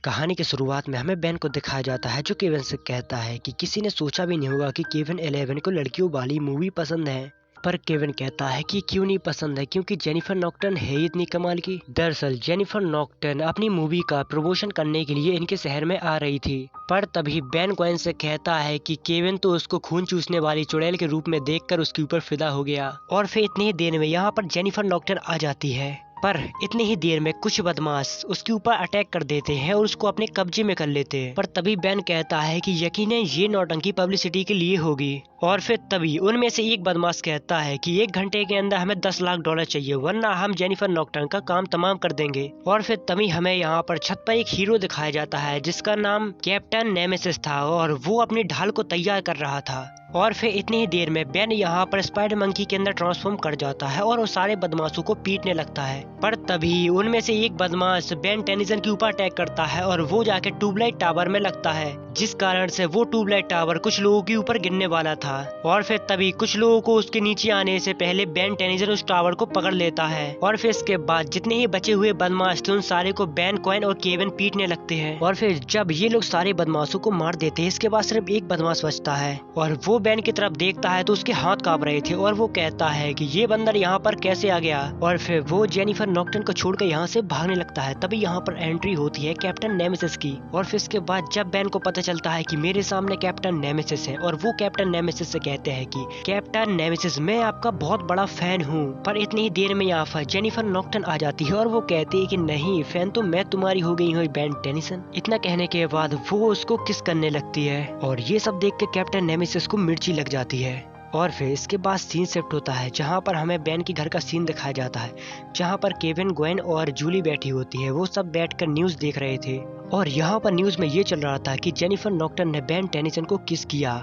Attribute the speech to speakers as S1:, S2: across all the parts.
S1: कहानी की शुरुआत में हमें बेन को दिखाया जाता है जो केविन से कहता है कि किसी ने सोचा भी नहीं होगा कि केविन 11 को लड़कियों वाली मूवी पसंद है। पर केविन कहता है कि क्यों नहीं पसंद है, क्योंकि जेनिफर नॉक्टन है ही इतनी कमाल की। दरअसल जेनिफर नॉक्टन अपनी मूवी का प्रमोशन करने के लिए इनके शहर में आ रही थी। पर तभी बेन क्वेन से कहता है कि केविन तो उसको खून चूसने वाली चुड़ैल के रूप में देखकर उसके ऊपर फिदा हो गया। और फिर इतनी ही देर में यहाँ पर जेनिफर नॉक्टन आ जाती है। पर इतनी ही देर में कुछ बदमाश उसके ऊपर अटैक कर देते हैं और उसको अपने कब्जे में कर लेते हैं। पर तभी बेन कहता है कि यकीनन ये नौटंकी पब्लिसिटी के लिए होगी। और फिर तभी उनमें से एक बदमाश कहता है कि 1 घंटे के अंदर हमें $10 लाख चाहिए, वरना हम जेनिफर नॉक्टन का काम तमाम कर देंगे। और फिर तभी हमें यहाँ पर छत पर एक हीरो दिखाया जाता है जिसका नाम कैप्टन नेमेसिस था और वो अपनी ढाल को तैयार कर रहा था। और फिर इतनी ही देर में बेन यहाँ पर स्पाइडर मंकी के अंदर ट्रांसफॉर्म कर जाता है और वो सारे बदमाशों को पीटने लगता है। पर तभी उनमें से एक बदमाश बेन टेनिसन के ऊपर अटैक करता है और वो जाके ट्यूबलाइट टावर में लगता है, जिस कारण से वो ट्यूबलाइट टावर कुछ लोगों के ऊपर गिरने वाला था। और फिर तभी कुछ लोगों को उसके नीचे आने से पहले बेन टेनिसन उस टावर को पकड़ लेता है। और फिर इसके बाद जितने ही बचे हुए बदमाश थे उन सारे को बेन क्वेन और केविन पीटने लगते हैं। और फिर जब ये लोग सारे बदमाशों को मार देते हैं, इसके बाद सिर्फ एक बदमाश बचता है और वो बेन की तरफ देखता है तो उसके हाथ कांप रहे थे और वो कहता है कि ये बंदर यहाँ पर कैसे आ गया। और फिर वो जेनिफर नॉक्टन को छोड़कर यहाँ से भागने लगता है। तभी यहाँ पर एंट्री होती है कैप्टन नेमेसिस की। और फिर इसके बाद जब बेन को पता चलता है कि मेरे सामने कैप्टन नेमेसिस है और वो कैप्टन नेमेसिस से कहते हैं कि कैप्टन नेमेसिस, मैं आपका बहुत बड़ा फैन हूँ। पर इतनी ही देर में यहाँ पर जेनिफर नॉक्टन आ जाती है और वो कहती है कि नहीं, फैन तो मैं तुम्हारी हो गई हूँ बेन टेनिसन। इतना कहने के बाद वो उसको किस करने लगती है और ये सब देख के कैप्टन नेमेसिस को मिर्ची लग जाती है। और फिर इसके बाद सीन शिफ्ट होता है जहाँ पर हमें बेन के घर का सीन दिखाया जाता है, जहाँ पर केविन, ग्वेन और जूली बैठी होती है। वो सब बैठकर न्यूज देख रहे थे और यहाँ पर न्यूज में ये चल रहा था कि जेनिफर नॉक्टन ने बेन टेनिसन को किस किया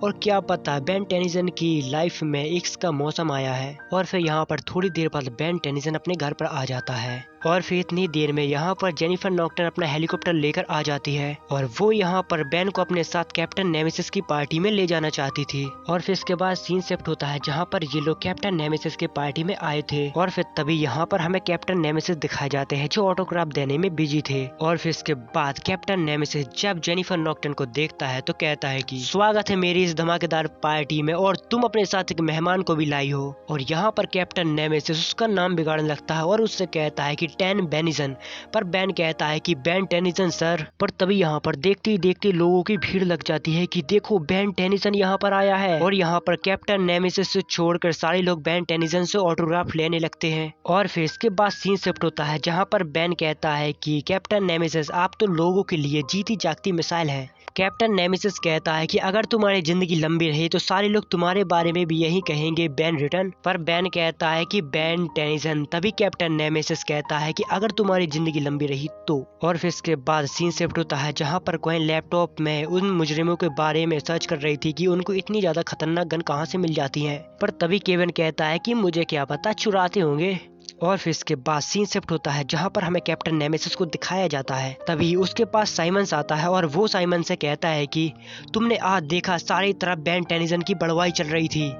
S1: और क्या पता बेन टेनिसन की लाइफ में इश्क का मौसम आया है। और फिर यहाँ पर थोड़ी देर बाद बेन टेनिसन अपने घर पर आ जाता है और फिर इतनी देर में यहाँ पर जेनिफर नॉक्टन अपना हेलीकॉप्टर लेकर आ जाती है और वो यहाँ पर बेन को अपने साथ कैप्टन नेमेसिस की पार्टी में ले जाना चाहती थी। और फिर इसके बाद सीन शिफ्ट होता है जहाँ पर ये लोग कैप्टन नेमेसिस के पार्टी में आए थे। और फिर तभी यहाँ पर हमें कैप्टन नेमेसिस दिखाए जाते हैं जो ऑटोग्राफ देने में बिजी थे। और फिर इसके बाद कैप्टन नेमेसिस जब जेनिफर नॉक्टन को देखता है तो कहता है कि स्वागत है मेरी इस धमाकेदार पार्टी में और तुम अपने साथ एक मेहमान को भी लाई हो। और यहाँ पर कैप्टन नेमेसिस उसका नाम बिगाड़ने लगता है और उससे कहता है कि टेन बेनिसन। पर बेन कहता है कि बेन टेनिसन सर। पर तभी यहाँ पर देखते ही देखते लोगों की भीड़ लग जाती है कि देखो बेन टेनिसन यहाँ पर आया है। और यहाँ पर कैप्टन नेमेसिस से छोड़कर सारे लोग बेन टेनिसन से ऑटोग्राफ लेने लगते हैं। और फिर इसके बाद सीन शिफ्ट होता है जहाँ पर बेन कहता है कि कैप्टन नेमेसिस, आप तो लोगों के लिए जीती जागती मिसाइल है। कैप्टन नेमेसिस कहता है कि अगर तुम्हारी जिंदगी लंबी रही तो सारे लोग तुम्हारे बारे में भी यही कहेंगे बेन रिटर्न। पर बेन कहता है कि बेन टेनिसन। तभी कैप्टन नेमेसिस कहता है कि अगर तुम्हारी जिंदगी लंबी रही तो। और फिर इसके बाद सीन शिफ्ट होता है जहां पर क्वेन लैपटॉप में उन मुजरिमों के बारे में सर्च कर रही थी कि उनको इतनी ज्यादा खतरनाक गन कहां से मिल जाती है। पर तभी केविन कहता है कि मुझे क्या पता, चुराते होंगे। और फिर इसके बाद सीन शिफ्ट होता है जहां पर हमें कैप्टन नेमेसिस को दिखाया जाता है। तभी उसके पास साइमन्स आता है और वो साइमन से कहता है कि तुमने आज देखा सारी तरफ बेन टेनिसन की बड़वाई चल रही थी,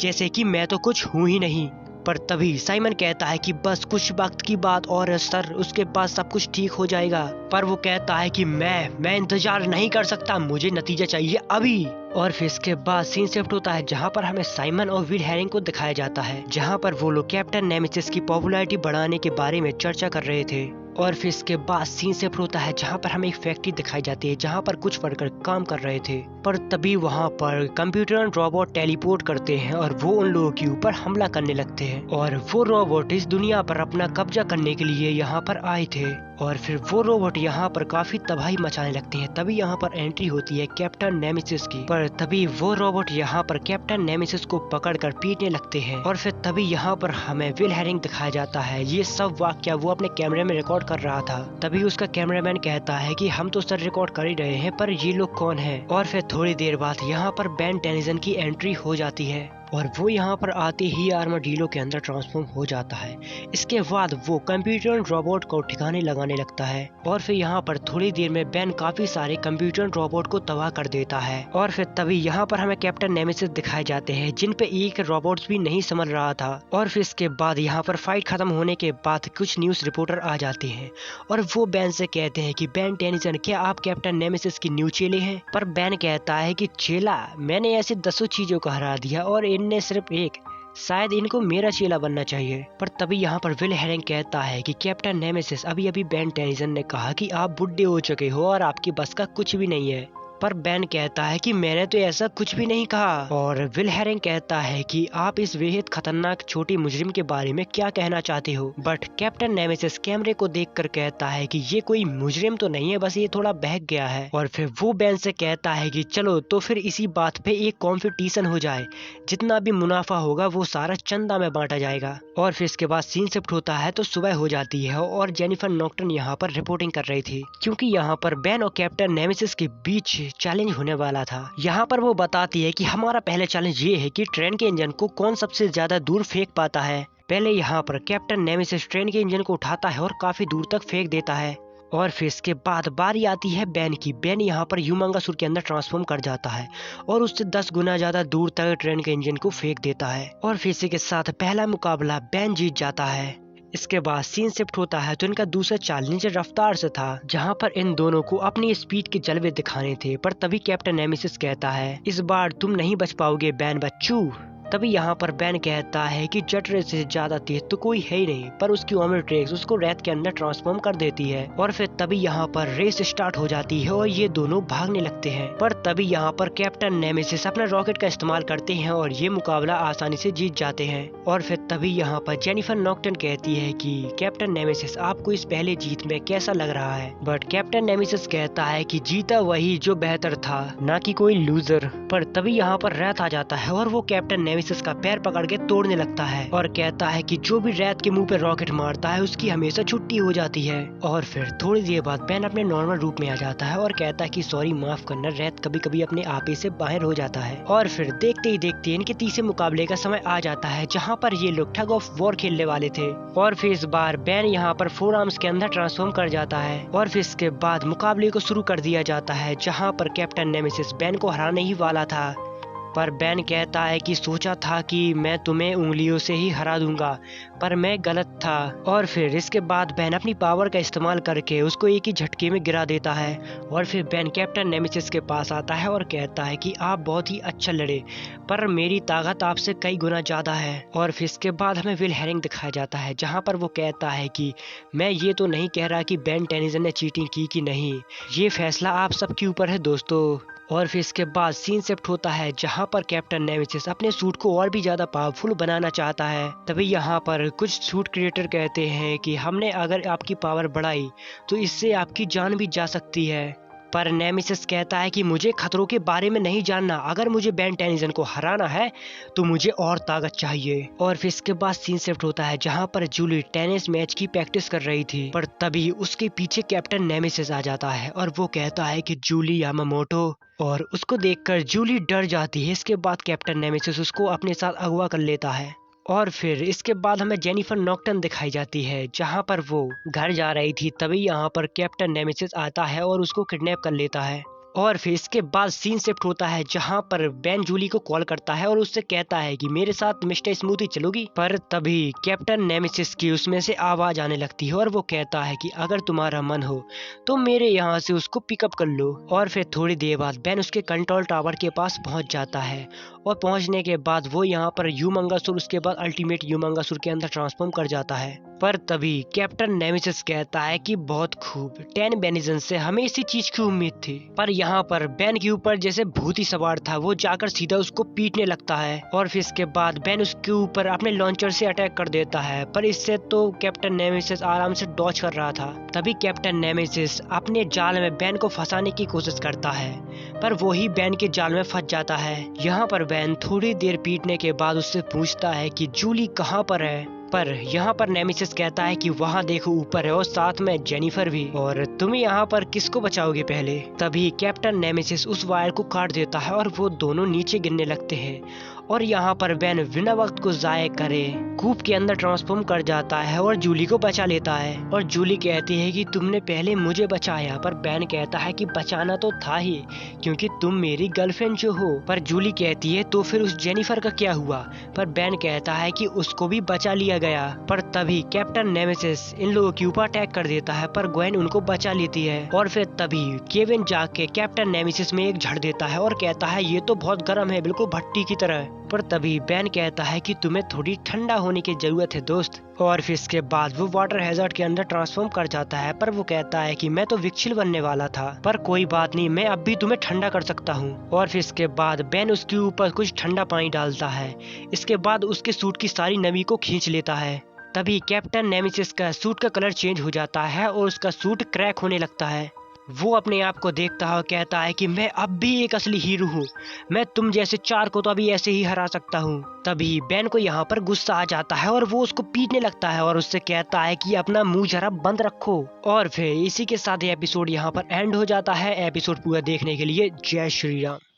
S1: जैसे कि मैं तो कुछ हूँ ही नहीं। पर तभी साइमन कहता है कि बस कुछ वक्त की बात और है सर, उसके बाद सब कुछ ठीक हो जाएगा। पर वो कहता है कि मैं इंतजार नहीं कर सकता, मुझे नतीजा चाहिए अभी। और फिर इसके बाद सीन शिफ्ट होता है जहां पर हमें साइमन और विल हेरिंग को दिखाया जाता है, जहां पर वो लोग कैप्टन नेमेसिस की पॉपुलैरिटी बढ़ाने के बारे में चर्चा कर रहे थे। और फिर इसके बाद सीन शिफ्ट होता है जहां पर हमें एक फैक्ट्री दिखाई जाती है जहां पर कुछ वर्कर काम कर रहे थे। पर तभी वहां पर कंप्यूटर रोबोट टेलीपोर्ट करते हैं और वो उन लोगों के ऊपर हमला करने लगते हैं। और वो रोबोट इस दुनिया पर अपना कब्जा करने के लिए यहाँ पर आए थे और फिर वो रोबोट यहाँ पर काफी तबाही मचाने लगते हैं। तभी यहाँ पर एंट्री होती है कैप्टन नेमेसिस की। पर तभी वो रोबोट यहाँ पर कैप्टन नेमेसिस को पकड़कर पीटने लगते हैं। और फिर तभी यहाँ पर हमें विल हेरिंग दिखाया जाता है। ये सब वाक्य वो अपने कैमरे में रिकॉर्ड कर रहा था। तभी उसका कैमरामैन कहता है कि हम तो सर रिकॉर्ड कर ही रहे हैं, पर ये लोग कौन है। और फिर थोड़ी देर बाद यहाँ पर बेन टेनिसन की एंट्री हो जाती है और वो यहाँ पर आते ही आर्माडीलो के अंदर ट्रांसफॉर्म हो जाता है। इसके बाद वो कंप्यूटर रोबोट को ठिकाने लगाने लगता है और फिर यहाँ पर थोड़ी देर में बेन काफी सारे कंप्यूटर रोबोट को तबाह कर देता है। और फिर तभी यहाँ पर हमें कैप्टन नेमेसिस दिखाए जाते हैं जिन पे एक रोबोट भी नहीं समझ रहा था। और फिर इसके बाद यहाँ पर फाइट खत्म होने के बाद कुछ न्यूज रिपोर्टर आ जाते हैं और वो बेन से कहते हैं कि बेन टेनिसन, क्या आप कैप्टन नेमेसिस की न्यू चेले हैं? पर बेन कहता है कि चेला, मैंने ऐसे 10 चीजों को हरा दिया और इनने सिर्फ एक, शायद इनको मेरा चेला बनना चाहिए। पर तभी यहाँ पर विल हेरिंग कहता है कि कैप्टन नेमेसिस, अभी अभी बेन टेनिसन ने कहा कि आप बुढ़े हो चुके हो और आपकी बस का कुछ भी नहीं है। पर बेन कहता है कि मैंने तो ऐसा कुछ भी नहीं कहा। और विल हेरिंग कहता है कि आप इस बेहद खतरनाक छोटी मुजरिम के बारे में क्या कहना चाहते हो? बट कैप्टन नेमेसिस कैमरे को देखकर कहता है कि ये कोई मुजरिम तो नहीं है, बस ये थोड़ा बहक गया है। और फिर वो बेन से कहता है कि चलो तो फिर इसी बात पे एक कॉम्पिटिशन हो जाए, जितना भी मुनाफा होगा वो सारा चंदा में बांटा जाएगा। और फिर इसके बाद सीन शिफ्ट होता है तो सुबह हो जाती है और जेनिफर नॉक्टन यहाँ पर रिपोर्टिंग कर रही थी, क्योंकि यहाँ पर बेन और कैप्टन नेमेसिस के बीच चैलेंज होने वाला था। यहाँ पर वो बताती है कि हमारा पहला चैलेंज ये है कि ट्रेन के इंजन को कौन सबसे ज्यादा दूर फेंक पाता है। पहले यहाँ पर कैप्टन नेमेसिस ट्रेन के इंजन को उठाता है और काफी दूर तक फेंक देता है। और फिर इसके बाद बारी आती है बेन की। बेन यहाँ पर ह्यूमंगासुर के अंदर ट्रांसफॉर्म कर जाता है और उससे 10 गुना ज्यादा दूर तक ट्रेन के इंजन को फेंक देता है। और फिर इसी के साथ पहला मुकाबला बेन जीत जाता है। इसके बाद सीन शिफ्ट होता है तो इनका दूसरा चैलेंज रफ्तार से था, जहां पर इन दोनों को अपनी स्पीड के जलवे दिखाने थे। पर तभी कैप्टन नेमेसिस कहता है, इस बार तुम नहीं बच पाओगे बेन बच्चू। तभी यहाँ पर बेन कहता है कि जेट रेस से ज्यादा तेज तो कोई है ही नहीं, पर उसकी ओमेट्रिक्स उसको रेत के अंदर ट्रांसफॉर्म कर देती है। और फिर तभी यहाँ पर रेस स्टार्ट हो जाती है और ये दोनों भागने लगते हैं। पर तभी यहाँ पर कैप्टन नेमेसिस अपना रॉकेट का इस्तेमाल करते हैं और ये मुकाबला आसानी से जीत जाते हैं। और फिर तभी यहाँ पर जेनिफर नॉक्टन कहती है कि कैप्टन नेमेसिस, आपको इस पहले जीत में कैसा लग रहा है? बट कैप्टन नेमेसिस कहता है कि जीता वही जो बेहतर था, ना कि कोई लूजर। पर तभी यहाँ पर रेत आ जाता है और वो कैप्टन नेमेसिस का पैर पकड़ के तोड़ने लगता है और कहता है कि जो भी रेत के मुंह पे रॉकेट मारता है उसकी हमेशा छुट्टी हो जाती है। और फिर थोड़ी देर बाद बेन अपने नॉर्मल रूप में आ जाता है और कहता है कि सॉरी, माफ करना, रेत कभी कभी अपने आप ही से बाहर हो जाता है। और फिर देखते ही देखते इनके तीसरे मुकाबले का समय आ जाता है, जहाँ पर ये लोग टग ऑफ वॉर खेलने वाले थे। और फिर इस बार बेन यहाँ पर 4 आर्म्स के अंदर ट्रांसफॉर्म कर जाता है। और फिर इसके बाद मुकाबले को शुरू कर दिया जाता है, जहाँ पर कैप्टन नेमेसिस बेन को हराने ही वाला था। पर बेन कहता है कि सोचा था कि मैं तुम्हें उंगलियों से ही हरा दूंगा, पर मैं गलत था। और फिर इसके बाद बेन अपनी पावर का इस्तेमाल करके उसको एक ही झटके में गिरा देता है। और फिर बेन कैप्टन नेमेसिस के पास आता है और कहता है कि आप बहुत ही अच्छा लड़े, पर मेरी ताकत आपसे कई गुना ज्यादा है। और फिर इसके बाद हमें विल हेरिंग दिखाया जाता है, जहाँ पर वो कहता है कि मैं ये तो नहीं कह रहा कि बेन टेनिसन ने चीटिंग की कि नहीं, ये फैसला आप सबके ऊपर है दोस्तों। और फिर इसके बाद सीन शिफ्ट होता है, जहाँ पर कैप्टन नेमेसिस अपने सूट को और भी ज्यादा पावरफुल बनाना चाहता है। तभी यहाँ पर कुछ सूट क्रिएटर कहते हैं कि हमने अगर आपकी पावर बढ़ाई तो इससे आपकी जान भी जा सकती है। पर नेमेसिस कहता है कि मुझे खतरों के बारे में नहीं जानना, अगर मुझे बेन टेनिसन को हराना है तो मुझे और ताकत चाहिए। और फिर इसके बाद सीन शिफ्ट होता है, जहाँ पर जूली टेनिस मैच की प्रैक्टिस कर रही थी। पर तभी उसके पीछे कैप्टन नेमेसिस आ जाता है और वो कहता है कि जूली यामामोटो, और उसको देखकर जूली डर जाती है। इसके बाद कैप्टन नेमेसिस उसको अपने साथ अगवा कर लेता है। और फिर इसके बाद हमें जेनिफर नॉक्टन दिखाई जाती है, जहां पर वो घर जा रही थी। तभी यहां पर कैप्टन नेमेसिस आता है और उसको किडनैप कर लेता है। और फिर इसके बाद सीन शिफ्ट होता है, जहां पर बेन जूली को कॉल करता है और उससे कहता है कि मेरे साथ मिस्टर स्मूथी चलोगी। पर तभी कैप्टन नेमेसिस की उसमें से आवाज आने लगती है और वो कहता है कि अगर तुम्हारा मन हो तो मेरे यहाँ से उसको पिकअप कर लो। और फिर थोड़ी देर बाद बेन उसके कंट्रोल टावर के पास पहुंच जाता है और पहुंचने के बाद वो यहाँ पर ह्यूमंगासुर, उसके बाद अल्टीमेट ह्यूमंगासुर के अंदर ट्रांसफॉर्म कर जाता है। पर तभी कैप्टन नेमेसिस कहता है कि बहुत खूब, 10 बेनिजन से हमें इसी चीज की उम्मीद थी। पर यहाँ पर बेन के ऊपर जैसे भूत ही सवार था, वो जाकर सीधा उसको पीटने लगता है। और फिर इसके बाद बेन उसके ऊपर अपने लॉन्चर से अटैक कर देता है, पर इससे तो कैप्टन नेमेसिस आराम से डॉज कर रहा था। तभी कैप्टन नेमेसिस अपने जाल में बेन को फंसाने की कोशिश करता है, पर वो ही बेन के जाल में फंस जाता है। यहाँ पर बेन थोड़ी देर पीटने के बाद उससे पूछता है कि जूली कहाँ पर है। पर यहाँ पर नेमेसिस कहता है कि वहाँ देखो ऊपर है और साथ में जेनिफर भी, और तुम यहाँ पर किसको बचाओगे पहले। तभी कैप्टन नेमेसिस उस वायर को काट देता है और वो दोनों नीचे गिरने लगते हैं और यहाँ पर बेन बिना वक्त को जाये करे कूप के अंदर ट्रांसफॉर्म कर जाता है और जूली को बचा लेता है। और जूली कहती है कि तुमने पहले मुझे बचाया, पर बेन कहता है कि बचाना तो था ही क्योंकि तुम मेरी गर्लफ्रेंड जो हो। पर जूली कहती है तो फिर उस जेनिफर का क्या हुआ, पर बेन कहता है कि उसको भी बचा लिया गया। पर तभी कैप्टन नेमेसिस इन लोगों के ऊपर अटैक कर देता है, पर ग्वेन उनको बचा लेती है। और फिर तभी केविन जाके कैप्टन नेमेसिस में एक झड़ देता है और कहता है ये तो बहुत गर्म है, बिल्कुल भट्टी की तरह। पर तभी बेन कहता है कि तुम्हें थोड़ी ठंडा होने की जरूरत है दोस्त। और फिर इसके बाद वो वाटर हैजर्ड के अंदर ट्रांसफॉर्म कर जाता है, पर वो कहता है कि मैं तो विक्सिल बनने वाला था, पर कोई बात नहीं, मैं अब भी तुम्हें ठंडा कर सकता हूँ। और फिर इसके बाद बेन उसके ऊपर कुछ ठंडा पानी डालता है। इसके बाद उसके सूट की सारी नमी को खींच लेता है। तभी कैप्टन नेमेसिस का सूट का कलर चेंज हो जाता है और उसका सूट क्रैक होने लगता है। वो अपने आप को देखता है और कहता है कि मैं अब भी एक असली हीरो हूँ, मैं तुम जैसे 4 को तो अभी ऐसे ही हरा सकता हूँ। तभी बेन को यहाँ पर गुस्सा आ जाता है और वो उसको पीटने लगता है और उससे कहता है कि अपना मुंह जरा बंद रखो। और फिर इसी के साथ एपिसोड यहाँ पर एंड हो जाता है। एपिसोड पूरा देखने के लिए जय श्री राम।